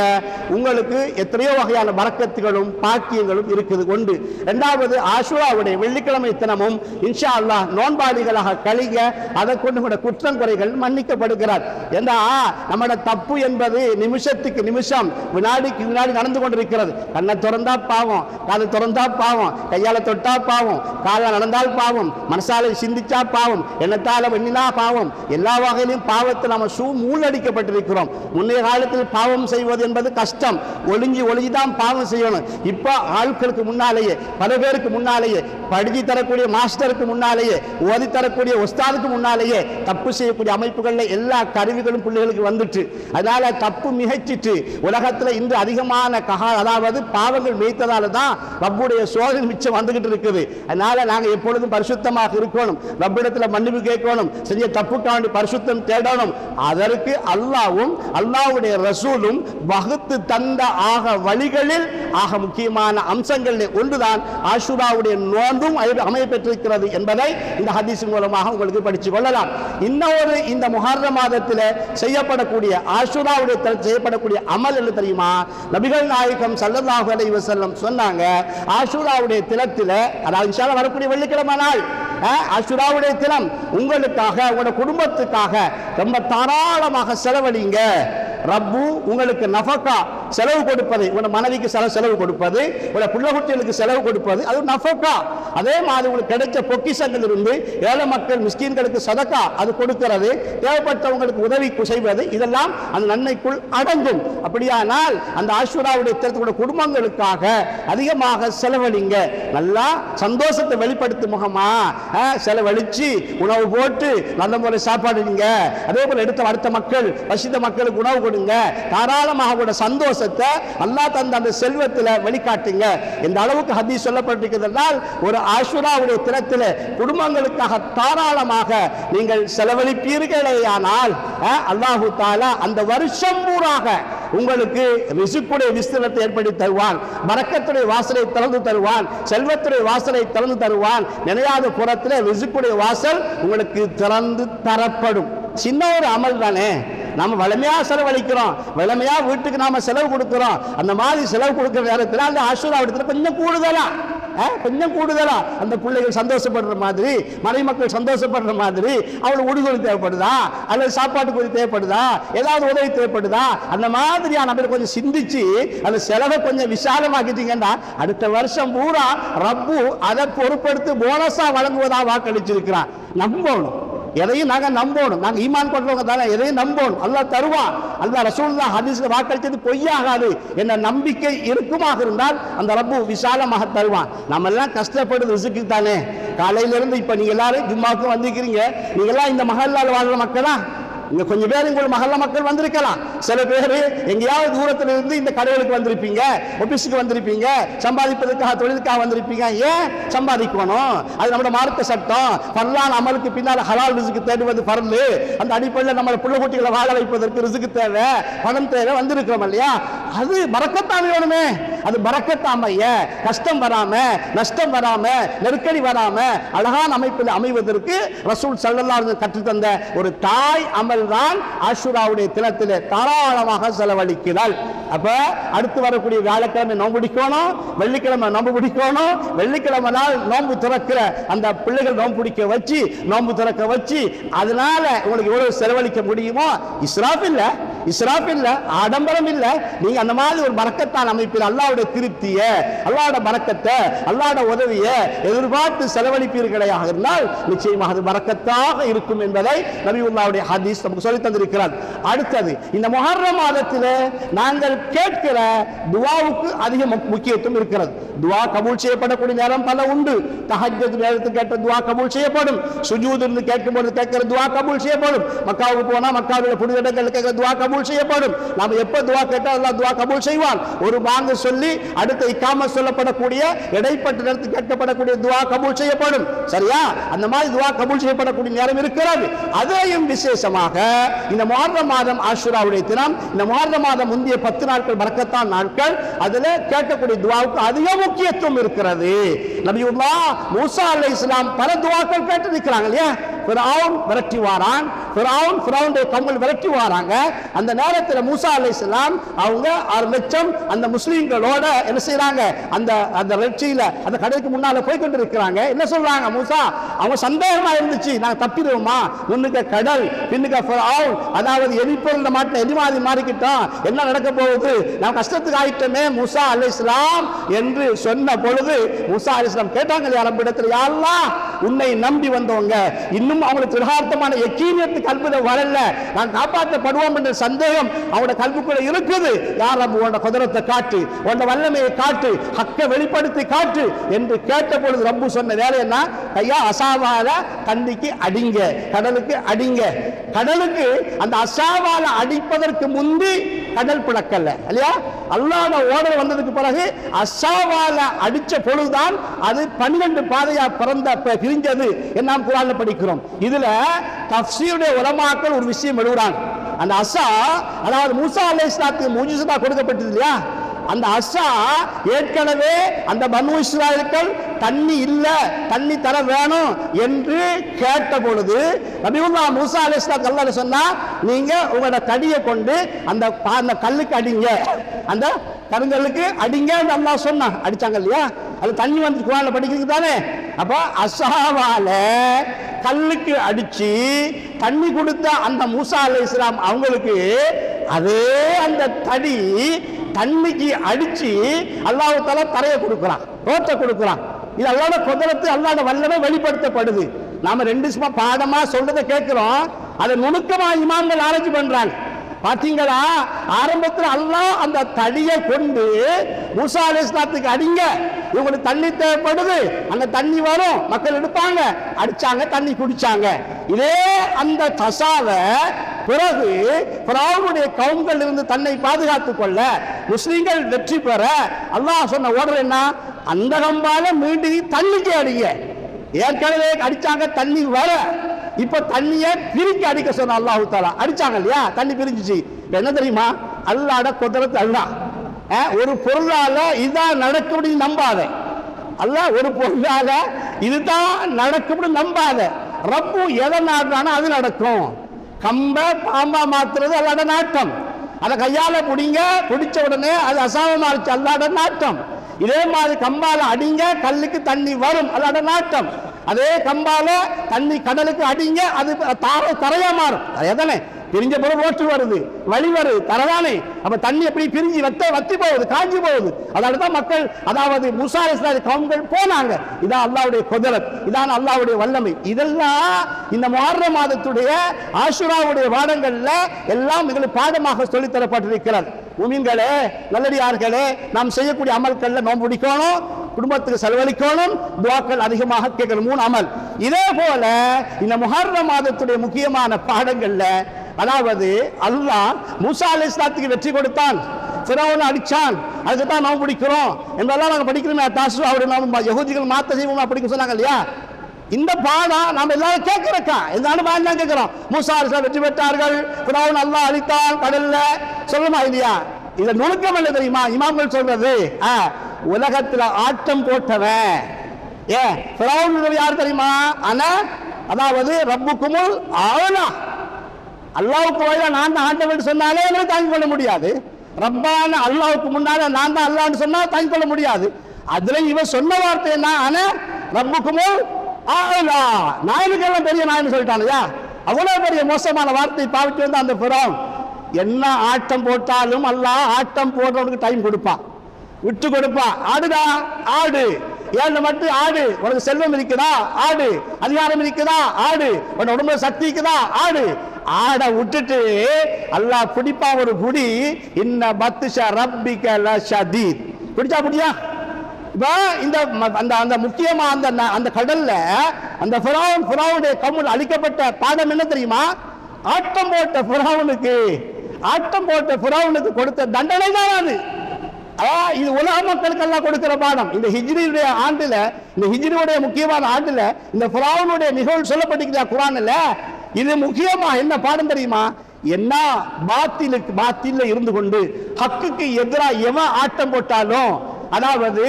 உங்களுக்கு எத்தனையோ வகையான பரக்கத்துகளும் பாக்கியங்களும் இருக்குது. ஒன்று. இரண்டாவது, ஆஷுராவுடைய வெள்ளிக்கிழமை தினமும் இன்ஷா அல்லாஹ் நோன்பாளிகளாக கழிக. அதை கொண்டு கூட குற்றம் குறைகள் மன்னிக்கப்படுகிறார். ஏன்னா நம்மளோட தப்பு என்பது நிமிஷத்துக்கு நிமிஷம் வினாடிக்கு வினாடி நடந்து கொண்டிருக்கிறது. கண்ணை திறந்தா பாவம், காதை திறந்தா பாவம், கையால தொட்டா பாவம், கால நடந்தால் பாவம், மனசாலை சிந்திச்சா பாவம், எண்ணத்தால எண்ணினா பாவம். எல்லா வகையிலும் பாவத்தை நாம மூழ்கடிக்கப்பட்டிருக்கிறோம். முன்னைய காலத்தில் பாவம் செய்வது என்பது கஷ்டம். ஒளிஞ்சுதான் பாவம் செய்யணும். இப்ப ஆட்களுக்கு முன்னாலேயே, பல பேருக்கு முன்னாலேயே, படிச்சு தரக்கூடிய மாஸ்டருக்கு முன்னாலேயே, ஓதி தரக்கூடிய உஸ்தாதுக்கு முன்னாலேயே தப்பு செய்யக்கூடிய அமைப்புகள்ல எல்லா கருவிகளும் பிள்ளைகளுக்கு வந்துட்டு, அதனால தப்பு மிகச்சிட்டு உலகத்துல இன்று அதிகமான அதாவது பாவங்கள் மேய்த்ததால தான் ரப்புடைய சோதனை மிச்சம் வந்துகிட்டு இருக்குது. அதனால நாங்க எப்பொழுதும் பரிசுத்தமாக இருக்கணும், ரப்பிடத்துல மன்னிப்பு கேட்கணும், செஞ்ச தப்புக்காண்டி பரிசுத்தம் தேடணும். அதற்கு அல்லாஹ்வும் அல்லாஹ்வுடைய ரசூலும் வகுத்து தந்த வழிகளில் முக்கியமான அம்சங்களில் ஒன்றுதான் ஆஷுராவுடைய நோன்பும் அமைய பெற்றிருக்கிறது என்பதை இந்த ஹதீஸ் மூலமாக உங்களுக்கு படித்துக் கொள்ளலாம். இன்னொரு இந்த முஹர்ரம் மாதத்தில் செய்யப்படக்கூடிய ஆஷுராவுடைய செய்யப்படக்கூடிய அமல் என்ன தெரியுமா? நபிகள் நாயகம் ஸல்லல்லாஹு அலைஹி வஸல்லம் சொன்னாங்க, ஆஷுராவுடைய தினத்தில், அதாவது இன்ஷா அல்லாஹ் வரக்கூடிய வெள்ளிக்கிழமை நாள் ஆஷுராவுடைய தினம், உங்களுக்காக உங்களோட குடும்பத்துக்காக ரொம்ப தாராளமாக செலவழிங்க. ரப்பு உங்களுக்கு நஃபகா செலவு கொடுப்பது, உங்களோட மனைவிக்கு செலவு கொடுப்பது, உங்களோட பிள்ளைகுட்டிகளுக்கு செலவு கொடுப்பது, அது நஃபகா. அதே மாதிரி உங்களுக்கு கிடைச்ச பொக்கிஷங்கள் இருந்து ஏழை மக்கள் மிஸ்கீன்களுக்கு சதக்கா அது கொடுக்கிறது, தேவைப்பட்டவங்களுக்கு உதவி செய்வது, இதெல்லாம் அந்த நன்மைக்குள் அடங்கும். அப்படியானால் அந்த ஆஷுராவுடைய தினத்தோட குடும்பங்களுக்காக அதிகமாக செலவழிங்க. நல்லா சந்தோஷத்தை வெளிப்படுத்தும் முகமா செலவழிச்சு உணவு போட்டு நல்ல முறை சாப்பாடுங்க. அதே போல அடுத்த மக்கள் வசித்த மக்களுக்கு உணவு கொடுங்க. தாராளமாக கூட சந்தோஷத்தை அல்லாஹ் தந்த அந்த செல்வத்தில் வெளிக்காட்டுங்க. இந்த அளவுக்கு ஹதீஸ் சொல்லப்பட்டிருக்கிறதுனால் ஒரு ஆஷுராவுடைய தினத்தில் குடும்பங்களுக்காக தாராளமாக நீங்கள் செலவழிப்பீர்களேயானால் அல்லாஹு தஆலா அந்த வருஷம் பூராக உங்களுக்கு ரிசுக்குடைய விஸ்தீர்ணத்தை ஏற்படுத்தி தருவான், பரக்கத்துடைய வாசலை திறந்து தருவான், செல்வத்துடைய வாசலை திறந்து தருவான். நினையாத புறத்தில் ரிசுக்குடைய வாசல் உங்களுக்கு திறந்து தரப்படும். சின்ன ஒரு அமல் தானே, நம்ம வளமையா செலவழிக்கிறோம், வளமையா வீட்டுக்கு நாம செலவு கொடுக்கிறோம். அந்த மாதிரி செலவு கொடுக்கிற நேரத்தில் அந்த ஆஷுரா இடத்துல கொஞ்சம் கூடுதலா அந்த பிள்ளைகள் சந்தோஷப்படுற மாதிரி, மனை மக்கள் சந்தோஷப்படுற மாதிரி அவளுக்கு உடுதுணி தேவைப்படுதா, அல்லது சாப்பாட்டுக்கு கொஞ்சம் தேவைப்படுதா, ஏதாவது உதவி தேவைப்படுதா, அந்த மாதிரியா நம்ம கொஞ்சம் சிந்திச்சு அந்த செலவை கொஞ்சம் விசாலமாக்கிட்டீங்கன்னா அடுத்த வருஷம் பூரா ரப்பு அதை பொறுப்படுத்தி போனஸா வழங்குவதா வாக்களிச்சிருக்கிறான். நம்பணும், எதையும் நாங்க நம்பணும். நாங்க ஈமான் கொண்டவங்க தானே, எதையும் நம்பணும். அல்லாஹ் தருவான். அல்லாஹ் ரசூலுல்லாஹ் ஹதீஸ்ல வாக்களித்தது பொய்யாகாது என்ற நம்பிக்கை இருக்குமாக இருந்தால் அந்த ரப்பு விசாலமாக தருவான். நம்ம எல்லாம் கஷ்டப்படுது ரிஸ்க்கு தானே. காலையில இருந்து இப்ப நீங்க எல்லாரும் ஜும்மாவுக்கு வந்திருக்கிறீங்க. நீங்க எல்லாம் இந்த மஹல்லால வாழ்ற மக்களா? இங்க கொஞ்சம் பேர் உங்கள் மஹல்ல மக்கள் வந்திருக்கலாம். சில பேர் எங்கேயாவது தூரத்தில் இருந்து இந்த கடைகளுக்கு வந்திருப்பீங்க, ஆபீஸுக்கு வந்திருப்பீங்க, சம்பாதிப்பதற்காக தொழிலுக்காக வந்திருப்பீங்க. ஏன் சம்பாதிக்கணும்? அது நம்மளோட மார்க்க சட்டம். ஃபர்லான அமலுக்கு பின்னால் ஹலால் ரிஸ்க் தேடுவது ஃபர்லு. அந்த அடிப்படையில் நம்ம புள்ள குட்டிகளை வாழ வைப்பதற்கு ரிஸ்க் தேவை, பணம் தேவை, வந்திருக்கிறோம் இல்லையா? அது பரக்கத்தாம வேணுமே. அது பரக்கத்தாமைய கஷ்டம் வராம, நஷ்டம் வராம, நெருக்கடி வராம அழகான அமைப்பில் அமைவதற்கு ரசூல் ஸல்லல்லாஹு அலைஹி வஸல்லம் கற்றுத்தந்த ஒரு தாய் அமல் தான் ஆஷுராவுடைய தினத்தில் தாராளமாக செலவழிக்கிறாள். அப்ப அடுத்து வரக்கூடிய வியாழக்கிழமை நோன்பு பிடிக்கணும், வெள்ளிக்கிழமை நோன்பு பிடிக்கணும். வெள்ளிக்கிழமை நாள் நோன்பு திறக்கிற அந்த பிள்ளைகள் நோன்பு பிடிக்க வச்சு, நோன்பு திறக்க வச்சு, அதனால உங்களுக்கு எவ்வளவு செலவழிக்க முடியுமோ, இஸ்ராஃப் இல்ல, ஆடம்பரம் இல்ல, நீங்க அந்த மாதிரி ஒரு பரக்கத்தான் அமைப்பில் அல்லாஹ்வுடைய திருப்திய, அல்லாஹ்வுடைய பரக்கத்தை, அல்லாஹ்வுடைய உதவியை எதிர்பார்த்து செலவழிப்பீர்களாக இருந்தால் நிச்சயமாக அது பரக்கத்தாக இருக்கும் என்பதை நபியுல்லாஹ்வுடைய ஹதீஸ் நமக்கு சொல்லி தந்திருக்கிறார். அடுத்தது இந்த முஹர்ரம் மாதத்தில் நாங்கள் கேட்கிற துஆவுக்கு அதிக முக்கியத்துவம் இருக்கிறது. துஆ கபூல் செய்யப்படக்கூடிய நேரம் பல உண்டு. தஹஜ்ஜத் நேரத்தில் கேட்ட துஆ கபூல் செய்யப்படும். சுஜூத் இருந்து கேட்கும்போது கேட்கிற துஆ கபூல் செய்யப்படும். மக்காவுக்கு போனா மக்காவுடைய புனித இடங்கள் கேட்கிற துஆ கபூல் செய்யப்படும். நாம எப்ப துஆ கேட்டா அல்லாஹ் துஆ கபூல் செய்வான். ஒரு பாங்கு சொல்லி அடுத்த இக்காமத் சொல்லப்படக்கூடிய இடைப்பட்ட நேரத்தில் கேட்கப்படக்கூடிய துஆ கபூல் செய்யப்படும். சரியா? அந்த மாதிரி துஆ கபூல் செய்யப்படக்கூடிய நேரம் இருக்கிறது. அதையும் விசேஷமாக இந்த முஹர்ரம் மாதம் ஆஷுராவுடைய தினம், இந்த முஹர்ரம் மாதம் முந்தைய 10 நாட்கள் பரக்கத்தான் நாட்கள், அதுல கேட்கக்கூடிய துஆவுக்கு அதிக முக்கியத்துவம் இருக்கிறது. நபியுல்லாஹ் மூசா அலைஹிஸ்ஸலாம் பல துஆக்கள் கேட்டு இருக்கிறாங்க இல்லையா? ஃபிரௌன் விரட்டி வாரான், ஃபிரௌனுடைய கவுமல் விரட்டி வாராங்க. அந்த நேரத்தில் மூசா அலைஹிஸ்ஸலாம் அவங்க 6 லட்சம் அந்த முஸ்லிம்களோட என்ன செய்யறாங்க, அந்த வெற்றியில அந்த கடலுக்கு முன்னால போய் கொண்டு இருக்கிறாங்க. என்ன சொல்றாங்க? மூசா, அவங்க சந்தேகமா இருந்துச்சு, நாங்க தப்பிடுவோமா, முன்னுக்கு கடல் பின்னுக்கு ஃபிரௌன், அதாவது எரிபொருள் மாட்டின எரிமாதி மாறிக்கிட்டோம், என்ன நடக்க போகுது, நாம் கஷ்டத்துக்கு ஆயிட்டோமே மூசா அலைஹிஸ்ஸலாம் என்று சொன்ன பொழுது மூசா அலைஹிஸ்ஸலாம் கேட்டாங்க ரப்பிடத்தில், யா அல்லாஹ், உன்னை நம்பி வந்தவங்க இன்னும் அவங்களுக்கு யதார்த்தமான யக்கீனியத்து கல்வில வரல, நான் காப்பாற்றப்படுவோம் என்ற சந்தேகம் அவங்களோட கல்விக்குள்ள இருக்குது. யார் ரப்பு உன்னோட குதிரத்தை காட்டு, உன்னோட வல்லமையை காட்டு, ஹக்க வெளிப்படுத்தி காட்டு என்று கேட்ட பொழுது ரப்பு சொன்ன வேலை என்ன? கையா அசாவால தண்ணிக்கு அடிங்க, கடலுக்கு அடிங்க. கடலுக்கு அந்த அசாவால அடிப்பதற்கு முந்தி கடல் பிளக்கல்ல இல்லையா? அல்லாஹ்வோட ஓடர் வந்ததுக்கு பிறகு அசாவால அடிச்ச பொழுதுதான் அது 12 பாதையா பிரிஞ்சது என்று நாம் குர்ஆன்ல படிக்கிறோம். இதுல தஃப்சீருடைய உலமாக்கள் ஒரு விஷயம் எழுதுறாங்க. அந்த அசா, அதாவது மூசா அலைஹிஸ்ஸலாத்துக்கு முஜிஸா கொடுக்கப்பட்டது இல்லையா, அந்த அசா ஏற்கனவே அந்த பனு இஸ்ராயீல்கள் தண்ணி இல்ல, தண்ணி தர வேணும் என்று கேட்ட பொழுது நபியுல்லாஹ் மூசா அலைஹிஸ்ஸலாத்து அல்லாஹ் சொன்னா, நீங்க உங்களோட தடியை கொண்டு அந்த கல்லுக்கு அடிங்க, அந்த கருங்கல்லுக்கு அடிங்க அல்லாஹ் சொன்னா. அடிச்சாங்க இல்லையா, அது தண்ணி வந்து குர்ஆன்ல படிக்கிறது தானே. அப்ப அசாவால கல்லுக்கு அடிச்சு தண்ணி கொடுத்த அந்த மூசா அலைஹிஸ்ஸலாம் அவங்களுக்கு அதே அந்த தடி தண்ணிக்கு அடிச்சு அல்லாஹ் தஆலா தரையை கொடுக்குறான், ரோட்டை கொடுக்குறான். இது அல்லாஹ்வுடைய குதிரத்து, அல்லாஹ்வுடைய வல்லமை வெளிப்படுத்தப்படுது. நாம ரெண்டு சும்மா பாடமா சொல்றதை கேட்கிறோம், அதை நுணுக்கமா இமாம்கள் ஆராய்ச்சி பண்றாங்க. பாத்தீங்களா, ஆரம்பத்தில் அல்லாஹ் அந்த தடியை கொண்டு மூசா அலைஹிஸ்ஸலாத்துக்கு அடிங்க, இவங்களுக்கு தண்ணி தேவைப்படுது, அந்த தண்ணி வரும், மக்கள் எடுப்பாங்க, அடிச்சாங்க, தண்ணி குடிச்சாங்க. இதே அந்த தசாவை பிறகு ஃபிரௌனுடைய கவும்கள் இருந்து தன்னை பாதுகாத்துக் கொள்ள முஸ்லிம்கள் வெற்றி பெற அல்லாஹ் சொன்ன ஓர்டர் என்ன, அந்த கம்பால மீண்டும் தண்ணிக்கு அடிங்க. ஏற்கனவே அடிச்சாங்க, தண்ணி வர, இப்ப தண்ணியை பிரிக்க அடிக்க சொன்ன அல்லாஹ் தஆலா. அடிச்சாங்க இல்லையா, தண்ணி பிரிஞ்சிச்சு. என்ன தெரியுமா, அல்லாஹ்வுடைய குதிரத் அல்லாஹ். ஒரு பொருளால இதான் நடக்கும்னு நம்பாத. அல்லாஹ் ஒரு பொருளால இதுதான் நடக்கும்னு நம்பாத. ரப்பு எதை நாடுறானோ அது நடக்கும். கம்ப பாம்பா மாத்துறது அல்லாஹ்வுடைய நாட்டம். அதை கையால பிடிங்க, பிடிச்ச உடனே அது அசாமமா இருந்துச்சு, அல்லாஹ்வுடைய நாட்டம். இதே மாதிரி கம்பால அடிங்க, கல்லுக்கு தண்ணி வரும், அல்லாஹ்வுடைய நாட்டம். அதே கம்பால தண்ணி கடலுக்கு அடிங்க, அது தரையா மாறும். எதனே பிரிஞ்ச பொருள் ரோட்டு வருது, வழி வருது, தரதானே. அப்ப தண்ணி எப்படி பிரிஞ்சு வத்தி போகுது, காஞ்சி போகுது. அதனாலதான் மக்கள், அதாவது மூசா அலைஹிஸ்ஸலாம் கவும்கள் போனாங்க. இதான் அல்லாஹ்வுடைய குதிரத், இதான் அல்லாஹ்வுடைய வல்லமை. இதெல்லாம் இந்த முஹர்ரம் மாதத்துடைய ஆஷுராவுடைய வாதங்கள்ல எல்லாம் எங்களுக்கு பாடமாக சொல்லித் தரப்பட்டிருக்கிறது. முஃமின்களே, நல்லடியார்களே, நாம் செய்யக்கூடிய அமல்கள்ல நோன்பு பிடிக்கணும், குடும்பத்துக்கு செலவழிக்கணும், துஆக்கள் அதிகமாக கேட்கணும். 3 அமல். இதே போல இந்த முஹர்ரம் மாதத்துடைய முக்கியமான பாடங்கள்ல, அதாவது அல்லாஹ் மூசா அலைஹிஸ்ஸலாத்துக்கு வெற்றி கொடுத்தான், ஃபிரௌனை அடிச்சான், அதுக்கு தான் நோன்பு பிடிக்கிறோம் என்றெல்லாம் நாங்கள் படிக்கிறோமே. தாசுவாவுடைய நோன்பு யஹூதிகள் மாத்த செய்வோம் அப்படிங்க சொன்னாங்க இல்லையா. இந்த பாடம் நாம் எல்லாரும் கேட்கிறக்கா, இந்த அனுபவம் தான் கேட்கிறோம். மூசா அலைஹிஸ்ஸலாம் வெற்றி பெற்றார்கள், ஃபிரௌன் அல்லாஹ் அழித்தான் கடல்ல, சொல்லுமா இல்லையா? இத நுணுக்கம் என்ன தெரியுமா, இமாம்கள் சொல்றது, உலகத்துல ஆட்டம் போட்டவன் ஃபிரௌன் யார் தெரியுமா, அதாவது ரப்புக்குமுல் ஆலா, அல்லாஹ்வுக்கு வழியா நான் தான் ஆண்டவன் சொன்னாலே எங்களுக்கு தாங்கிக் கொள்ள முடியாது. ரப்பான அல்லாஹ்வுக்கு முன்னால நான் தான் அல்லாஹ்னு சொன்னா தாங்கிக் கொள்ள முடியாது. அதுல இவன் சொன்ன வார்த்தை என்ன, ரப்புக்குமுல் ஆலா, நாயனுக்கெல்லாம் பெரிய நாயன்னு சொல்லிட்டானயா. அவ்வளவு பெரிய மோசமான வார்த்தையை பாவிட்டு வந்து அந்த ஃபிரௌன் என்ன ஆட்டம் போட்டாலும் அல்லாஹ் ஆட்டம் போடுறவனுக்கு டைம் கொடுப்பான், விட்டு கொடுப்பான். ஆடுடா ஆடு, ஏழு மட்டும் ஆடு, உனக்கு செல்வம் இருக்குதா ஆடு, அதிகாரம் இருக்குதா ஆடு, உன் உடம்புல சக்தி இருக்குதா ஆடு. ஆட விட்டுட்டு அல்லாஹ் பிடிப்பா ஒரு புடி, இன்ன பத்ஷ ரப்பிக லஷதீத், பிடிச்சா பிடியா. இப்ப இந்த அந்த முக்கியமா அந்த கடல்ல அந்த ஃபிரௌனுடைய கவுமுல் அழிக்கப்பட்ட பாடம் என்ன தெரியுமா, ஆட்டம் போட்ட ஃபிரௌனுக்கு கொடுத்த தண்டனை தான் அது. இது உலக மக்களுக்கு எல்லாம் கொடுக்கிற பாடம். இந்த ஹிஜ்ரியுடைய ஆண்டுல, இந்த ஹிஜ்ரியுடைய முக்கியமான ஆண்டுல இந்த ஃபிரௌனுடைய நிகழ்வு சொல்லப்பட்டிருக்கிற குர்ஆன்ல, இது முக்கியமா என்ன பாடம் தெரியுமா, என்ன பாத்தில இருந்து கொண்டு ஹக்குக்கு எதிராக எவன் ஆட்டம் போட்டாலும், அதாவது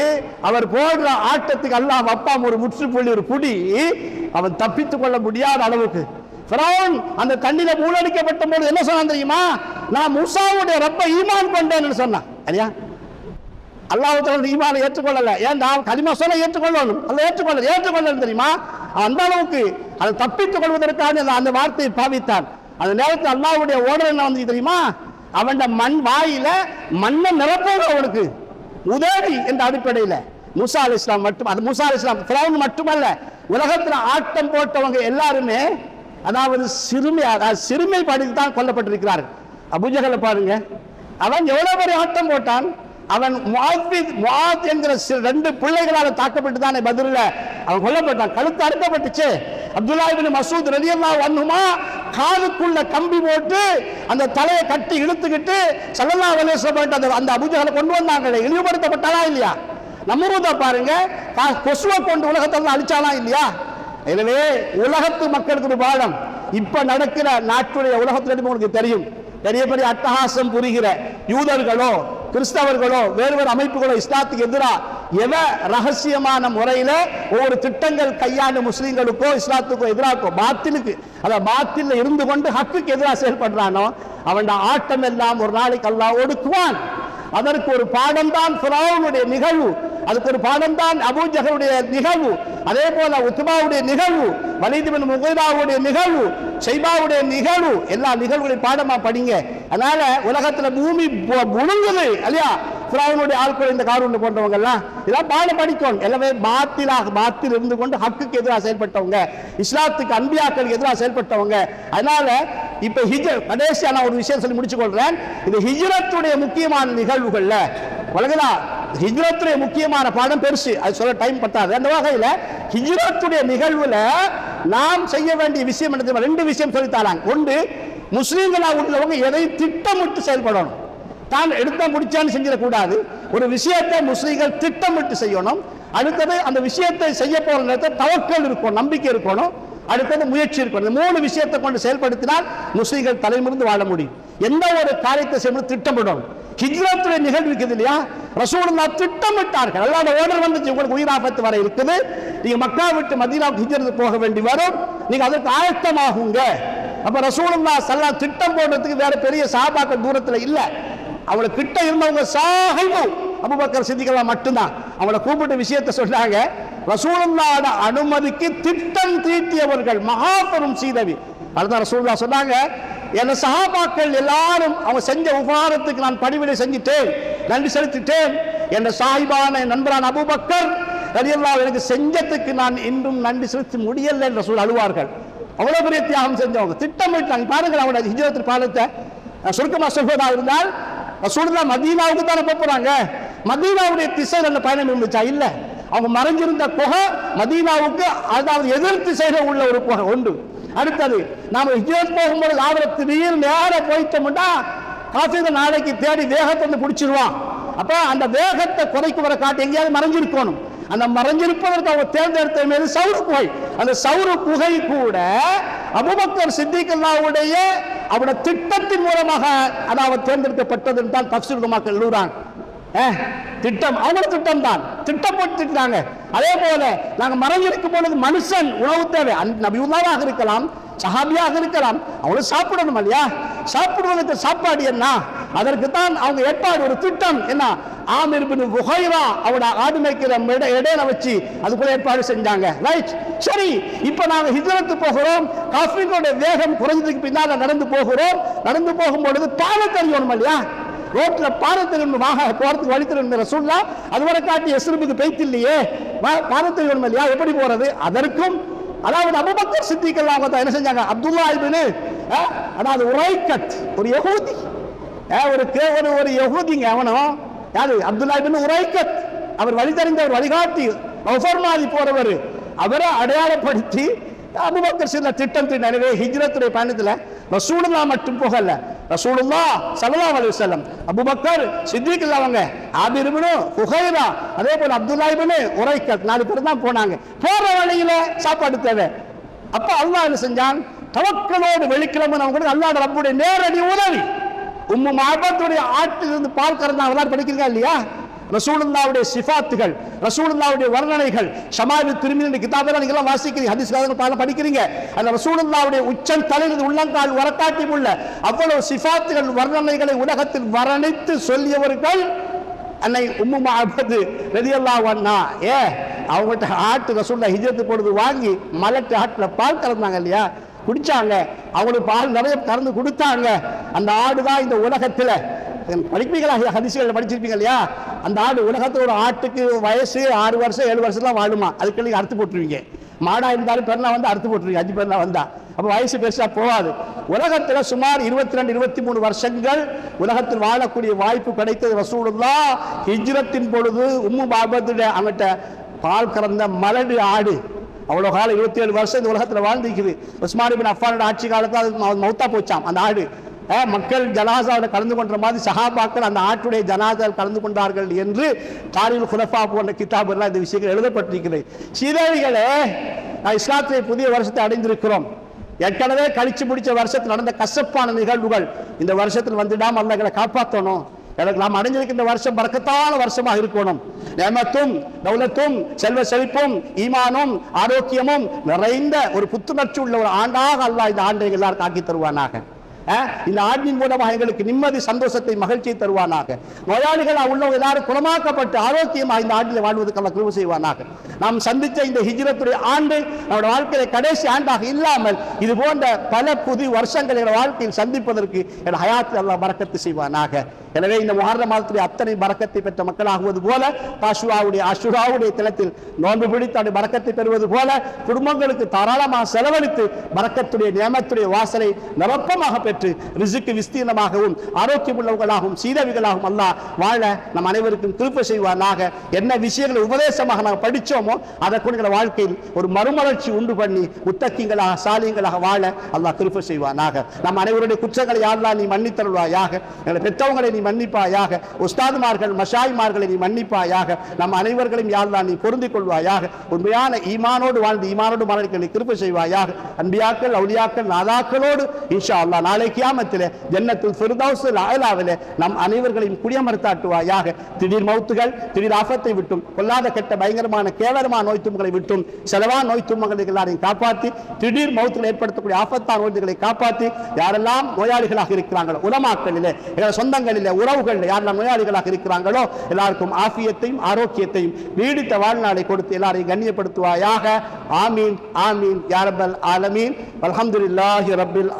அவர் போடுற ஆட்டத்துக்கு அல்லாஹ் வப்பாம் ஒரு முற்றுப்புள்ளி, ஒரு புடி, அவன் தப்பித்துக் கொள்ள முடியாத அளவுக்கு. ஃபிரௌன் அந்த தண்ணியில மூழ்கடிக்கப்பட்ட போது என்ன சொன்னான் தெரியுமா, நான் மூசாவுடைய ரப்ப ஈமான் கொண்டேன்னு சொன்னான். சரியா, அல்லாஹ் ஈமானை ஏற்றுக்கொள்ளல, ஏன் கலிமா சொல்ல ஏற்றுக்கொள்ளணும், அல்ல ஏற்றுக்கொள்ள தெரியுமா. அந்த அளவுக்கு அதை தப்பித்துக் கொள்வதற்காக அந்த வார்த்தையை பாவித்தான். அந்த நேரத்தில் அல்லாஹ்வுடைய ஓர்டர் என்ன வந்து தெரியுமா, அவன் மண் வாயில மண்ணை நிரப்பது அவனுக்கு உதவி என்ற அடிப்படையில். மூசா அலைஹிஸ்ஸலாம் மட்டும், அது மூசா அலைஹிஸ்ஸலாம் ஃபிரௌன் மட்டுமல்ல, உலகத்தில் ஆட்டம் போட்டவங்க எல்லாருமே அதாவது சிறுமைப்படுத்தி தான் கொல்லப்பட்டிருக்கிறார்கள். அபூஜஹலை பாருங்க, அவன் எவ்வளவு பெரிய ஆட்டம் போட்டான். அவன் முஆத் என்கிற 2 பிள்ளைகளால் தாக்கப்பட்டு தானே பதிரில் அவன் கொல்லப்பட்டான், கழுத்து அறுக்கப்பட்டுச்சு. அப்துல்லாஹ் இப்னு மஸ்ஊத் ரலியல்லாஹு அன்ஹுமா காதுக்குள்ள கம்பி போட்டு அந்த தலையை கட்டி இழுத்துக்கிட்டு ஸல்லல்லாஹு அலைஹி வஸல்லம் அந்த அபூஜஹலை கொண்டு வந்தாங்களே, இழிவுபடுத்தப்பட்டானா இல்லையா. நம்ரூத பாருங்க, கொசுவை கொண்டு உலகத்தெல்லாம் அழிச்சானா இல்லையா. எனவே உலகத்து மக்களுக்கு ஒரு பாடம், இப்ப நடக்கிற நாட்டுடைய உலகத்தில் உங்களுக்கு தெரியும், பெரிய பெரிய அட்டகாசம் புரிகிற யூதர்களோ கிறிஸ்தவர்களோ வேறு வேறு அமைப்புகளோ இஸ்லாத்துக்கு எதிராக ரகசியமான முறையில ஒவ்வொரு திட்டங்கள் கையாண்டு முஸ்லீம்களுக்கோ இஸ்லாத்துக்கோ எதிராக பாத்திலுக்கு அத பாத்தில இருந்து கொண்டு ஹக்குக்கு எதிராக செயல்படுறானோ அவன் ஆட்டம் எல்லாம் ஒரு நாளைக்கு அல்லாஹ் ஒடுக்குவான். அதற்கு ஒரு பாடம் தான் ஃபிரௌனுடைய நிகழ்வு, அதுக்கு ஒரு பாடம் தான் அபூ ஜஹலுடைய நிகழ்வு, அதே போல உத்பாவுடைய நிகழ்வு, வலீத் பின் முகீராவுடைய நிகழ்வு, ஷைபாவுடைய நிகழ்வு, எல்லா நிகழ்வுகளையும் பாடமா படிங்க. அதனால உலகத்துல பூமி முழுங்குது இல்லையா, ஃபிரௌனுடைய ஆட்கள் இந்த காரூன் போன்றவங்க எல்லாம் இதெல்லாம் பாடம் படிக்கணும். எல்லாமே பாத்தில் இருந்து கொண்டு ஹக்குக்கு எதிராக செயல்பட்டவங்க, இஸ்லாத்துக்கு அன்பியாக்களுக்கு எதிராக செயல்பட்டவங்க. அதனால இப்ப கடைசியா நான் ஒரு விஷயம் சொல்லி முடிச்சு கொள்றேன். இந்த ஹிஜ்ரத்துடைய முக்கியமான நிகழ்வுகள்ல வழங்கலா ஹிஜ்ரத்துடைய முக்கியமான பாடம் பெருசு, அது சொல்ல டைம் பத்தாது. அந்த வகையில ஹிஜ்ரத்துடைய நிகழ்வுல நாம் செய்ய வேண்டிய விஷயம் என்ன, ரெண்டு விஷயம் சொல்லித்தாராங்க. ஒன்று, முஸ்லீம்களா உள்ளவங்க எதை திட்டமிட்டு செயல்படணும், தான் எடுத்த முடிச்சான்னு செஞ்சிடக்கூடாது. ஒரு விஷயத்தை முஸ்லீம்கள் திட்டமிட்டு செய்யணும். அடுத்தது அந்த விஷயத்தை செய்ய போற நேரத்தில் தவக்கல் இருக்கணும், நம்பிக்கை இருக்கணும். அடுத்தது முயற்சி இருக்கணும். இந்த மூணு விஷயத்தை கொண்டு செயல்படுத்தினால் முஸ்லீம்கள் தலைமிருந்து வாழ முடியும். எந்த ஒரு காரியத்தை செய்யணும் திட்டமிடணும். ஹிஜ்ரத்துடைய நிகழ்வு இருக்குது இல்லையா, ரசூலுல்லாஹ் திட்டமிட்டார்கள். அல்லாஹ்வுடைய ஆர்டர் வந்துச்சு, உங்களுக்கு உயிர் ஆபத்து வர இருக்குது, நீங்க மக்கா விட்டு மதீனாவுக்கு ஹிஜ்ரத் போக வேண்டி வரும், நீங்க அதற்கு ஆயத்தமாகுங்க. அப்ப ரசூலுல்லாஹ் ஸல்லல்லாஹு திட்டம் போடுறதுக்கு வேற பெரிய சஹாபாக்கள் தூரத்துல இல்ல, அவளை கிட்ட இருந்தவங்க சாஹிபு அபூபக்கர் சித்திக் மட்டும்தான். அவளை கூப்பிட்டு விஷயத்தை சொன்னாங்க. ரசூலுல்லாஹ்வோட அனுமதிக்கு திட்டம் தீட்டியவர்கள் மகாபெரும் சீதவி. அதுதான் ரசூலுல்லாஹ் சொன்னாங்க, என் சஹாபாக்கள் எல்லாரும் அவங்க செஞ்ச உபகாரத்துக்கு நான் பணிவிடை செஞ்சுட்டேன், நன்றி செலுத்திட்டேன். என் சாஹிபான நண்பரான அபூபக்கர் ரலியல்லாஹு எனக்கு செஞ்சதுக்கு நான் இன்னும் நன்றி செலுத்த முடியல என்று ரசூல் அழுவார்கள். அவ்வளவு பெரிய தியாகம் செஞ்சவங்க, திட்டமிட்டாங்க. பாருங்கள் அவங்களோட ஹிஜ்ரத் பாலத்தை சுருக்கமாக சொல்வதா இருந்தால், ரசூலுல்லாஹ் மதீனாவுக்கு தானே போறாங்க, மதீனாவுடைய திசையில் அந்த பயணம் இருந்துச்சா? இல்ல, அவங்க மறைஞ்சிருந்த குகை மதீனாவுக்கு அதாவது எதிர் திசையில உள்ள ஒரு குகை உண்டு. அடுத்தது நாம ஹிஜ்ரத் போகும்போது ஆவரத்து நீர் நேர போயிட்டோம்னா காஃபிர் நாளைக்கு தேடி வேகத்தை வந்து பிடிச்சிருவான். அப்ப அந்த வேகத்தை குறைக்கு வர காட்டி எங்கேயாவது மறைஞ்சிருக்கணும். அந்த மறைஞ்சிருப்பதற்கு அவங்க தேர்ந்தெடுத்த மீது சௌரு குகை, அந்த சௌரு குகை கூட அபூபக்கர் சித்திக் அல்லாஹ்வுடைய அவருடைய திட்டத்தின் மூலமாக அதாவது தேர்ந்தெடுக்கப்பட்டது தான் தஃப்சீர் உலமாக்கள் எழுதுறாங்க. திட்டம் அவங்களோட திட்டம் தான், திட்டப்பட்டுட்டாங்க. அதே போல நாங்க மறைஞ்சிருக்கும் பொழுது மனுஷன் உணவு தேவை, நபியுல்லாவாக இருக்கலாம், சஹாபியாக இருக்கலாம், அவங்களும் சாப்பிடணும் இல்லையா, சாப்பிடுவதற்கு சாப்பாடு என்ன, அதற்கு தான் அவங்க ஏற்பாடு ஒரு திட்டம் என்ன, ஆமிர் பின் புகைரா அவட ஆடு மேய்க்கிற இடையில வச்சு அதுக்குள்ள ஏற்பாடு செஞ்சாங்க. ரைட், சரி. இப்ப நாங்க ஹிஜ்ரத்து போகிறோம், காஃபிர்களுடைய வேகம் குறைஞ்சதுக்கு பின்னால நடந்து போகிறோம். நடந்து போகும் பொழுது பாலை தெரியணும் இல்லையா, ரோட்ல பாரத்தில் போறதுக்கு வழி தெரியும் ரசூலுல்லாஹ் அதுவரை காட்டி எஸ்ருபுக்கு பெய்த்து இல்லையே, பாரத்தில் இல்லையா, எப்படி போறது? அதற்கும் அதாவது அபூபக்கர் சித்திக் அல்லாஹ் என்ன செஞ்சாங்க, அப்துல்லாஹ் இப்னு அதாவது உரைக்கத் ஒரு யஹூதி, ஒரு யஹூதிங்க, அவனும் யாரு அப்துல்லாஹ் இப்னு உரைக்கத், அவர் வழி தெரிந்த ஒரு வழிகாட்டி மாதிரி போறவர், அவரை அடையாளப்படுத்தி அபூபக்கர் சில திட்டம் தீட்டினார். எனவே ஹிஜ்ரத்துடைய பயணத்துல ரசூலுல்லாஹ் மட்டும் போகல, ரசூலுல்லாஹ் ஸல்லல்லாஹு அலைஹி வஸல்லம், அபூபக்கர் சித்திக் அவங்க, ஆபிர் இப்னு ஃபுகைரா, அதே போல அப்துல்லாஹ் இப்னு உரைக்கத் 4 பேர் தான் போனாங்க. போற வழியில சாப்பாடு தேவை. அப்ப அல்லாஹ் என்ன செஞ்சான், தவக்கலோடு வெள்ளிக்கிழமை நமக்கு அல்லாஹ் ரப்புடைய நேரடி உதவி. உம்மு மஅபத்துடைய ஆட்டிலிருந்து பால் கறந்தாங்க, எல்லாரும் படிக்கிறீங்க இல்லையா? ரசூலுல்லாஹ்வுடைய சிஃபாத்துகள், ரசூலுல்லாஹ்வுடைய வர்ணனைகள், ஷமாயில் திர்மிதி கிதாபெல்லாம் நீங்க எல்லாம் வாசிக்கிறீங்க, ஹதீஸ் கிதாபெல்லாம் படிக்கிறீங்க. அந்த ரசூலுல்லாஹ்வுடைய உச்சம் தலையிலிருந்து உள்ளங்கால் வரக்காட்டி உள்ள அவ்வளவு சிஃபாத்துகள் வர்ணனைகளை உலகத்தில் வர்ணித்து சொல்லியவர்கள் அன்னை உம்மு மஅபத் ரலியல்லாஹு அன்ஹா. அவங்கள்ட்ட ஆட்டு ரசூலுல்லாஹ் ஹிஜ்ரத் பொழுது வாங்கி மலட்டு ஆட்டுல பால் கறந்தாங்க இல்லையா, குடிச்சாங்க. அவங்களுக்கு பால் நிறைய கறந்து கொடுத்தாங்க. அந்த ஆடு தான் இந்த உலகத்துல படிப்பீங்களா, ஹதீஸ்கள் படிச்சிருப்பீங்க இல்லையா, அந்த ஆடு உலகத்தில் ஒரு ஆட்டுக்கு வயசு 6 வருஷம் 7 வருஷம் தான் வாழுமா, அதுக்கு நீங்க அறுத்து போட்டுருவீங்க. மாடா இருந்தாலும் பெருனா வந்து அறுத்து போட்டுருவீங்க, 5 பேர்னா வந்தா, அப்ப வயசு பெருசா போகாது. உலகத்துல சுமார் 22-23 வருஷங்கள் உலகத்தில் வாழக்கூடிய வாய்ப்பு கிடைத்தது ரசூலுல்லாஹ் ஹிஜ்ரத்தின் பொழுது உம்மு மஅபத்துடைய அவங்கிட்ட பால் கறந்த மலடு ஆடு அவ்வளவு காலம் 27 வருஷம் இந்த உலகத்துல வாழ்ந்துக்குது. உஸ்மான் இப்னு அஃபானோட ஆட்சி காலத்தில் அது மௌத்தா போச்சாம் அந்த ஆடு. மக்கள் ஜனாசாவில் கலந்து கொண்ட மாதிரி சஹாபாக்கள் அந்த ஆட்டுடைய ஜனாசாவில் கலந்து கொண்டார்கள் என்று தாரில் குலஃபா போன்ற கிதாபெல்லாம் இந்த விஷயங்கள் எழுதப்பட்டிருக்கிறது. சீதேவிகளே, இஸ்லாத்திலே புதிய வருஷத்தை அடைந்திருக்கிறோம். ஏற்கனவே கழிச்சு முடிச்ச வருஷத்தில் நடந்த கசப்பான நிகழ்வுகள் இந்த வருஷத்தில் வந்துடாம அல்ல எங்களை காப்பாற்றணும். எனக்கு நாம் அடைஞ்சிருக்கின்ற வருஷம் பரக்கத்தான வருஷமாக இருக்கணும். நேமத்தும் தௌலத்தும் செல்வ செழிப்பும் ஈமானும் ஆரோக்கியமும் நிறைந்த ஒரு புத்துணர்ச்சி உள்ள ஒரு ஆண்டாக அல்லாஹ் இந்த ஆண்டை எல்லாருக்கும் ஆக்கி தருவானாக. இந்த ஆண்டின் மூலமாக எங்களுக்கு நிம்மதி சந்தோஷத்தை மகிழ்ச்சியை தருவானாக. நோயாளிகள் உள்ளவங்க எல்லாரும் குணமாக்கப்பட்டு ஆரோக்கியமாக இந்த ஆண்டில் வாழ்வதற்கு அல்லாஹ் கிருபை செய்வானாக. நாம் சந்தித்த இந்த ஹிஜ்ரத்துடைய ஆண்டு நம்முடைய வாழ்க்கையில கடைசி ஆண்டாக இல்லாமல் இது போன்ற பல புது வருஷங்களை வாழ்க்கையில் சந்திப்பதற்கு என் ஹயாத்தில் அல்லாஹ் பரக்கத்து செய்வானாக. எனவே இந்த முஹர்ரம் மாதத்துடைய அத்தனை பரக்கத்தை பெற்ற மக்களாகுவது போல அஷுராவுடைய தினத்தில் நோன்பு பிடித்து பரக்கத்தை பெறுவது போல குடும்பங்களுக்கு தாராளமாக செலவழித்து பரக்கத்துடைய நியமத்துடைய வாசலை நிரப்பமாக பெற்று ரிசுக்கு விஸ்தீர்ணமாகவும் ஆரோக்கியம் உள்ளவர்களாகவும் சீதவிகளாகவும் அல்லாஹ் வாழ நம் அனைவருக்கும் கிருபை செய்வானாக. என்ன விஷயங்களை உபதேசமாக நாங்கள் படித்தோமோ அதை கொண்டு வாழ்க்கையில் ஒரு மறுமலர்ச்சி உண்டு பண்ணி முத்தக்கிங்களாக சாலியங்களாக வாழ அல்லாஹ் கிருபை செய்வானாக. நம் அனைவருடைய குற்றங்களை யாரெல்லாம் நீ மன்னித்தருள்வாயாக. எங்களை பெற்றவங்களை நீ மன்னிப்பாயாக. உஸ்தாதுமார்கள் மஷாய்மார்களை நீ மன்னிப்பாயாக. நம் அனைவர்களையும் யாரெல்லாம் நீ பொருந்திக் கொள்வாயாக. உண்மையான ஈமானோடு வாழ்ந்து ஈமானோடு மரணிக்க நீ கிருபை செய்வாயாக. அன்பியாக்கள் அவுலியாக்கள் நாதாக்களோடு இன்ஷா அல்லாஹ் நாளை கியாமத்திலே ஜன்னத்துல் ஃபிர்தௌஸில் அலாவிலே நம் அனைவர்களையும் குடியமர்த்தாட்டுவாயாக. திடீர் மௌத்துகள் திடீர் ஆபத்தை விட்டும் கொல்லாத கெட்ட பயங்கரமான கேவலமான நோய் துன்பங்களை விட்டும் செலவான நோய் துன்பங்களை எல்லாரையும் காப்பாற்றி திடீர் மௌத்துகள் ஏற்படுத்தக்கூடிய ஆபத்தான நோய்களை காப்பாற்றி யாரெல்லாம் நோயாளிகளாக இருக்கிறாங்களோ உலமாக்களிலே எங்கள் சொந்தங்களிலே உறவுகளில் யாரெல்லாம் நோயாளிகளாக இருக்கிறாங்களோ எல்லாருக்கும் ஆஃபியத்தையும் ஆரோக்கியத்தையும் நீடித்த வாழ்நாளை கொடுத்து எல்லாரையும் கண்ணியப்படுத்துவாயாக. ஆமீன் ஆமீன் யா ரப்பல் ஆலமீன். அல்ஹம்துலில்லாஹி ரப்பில்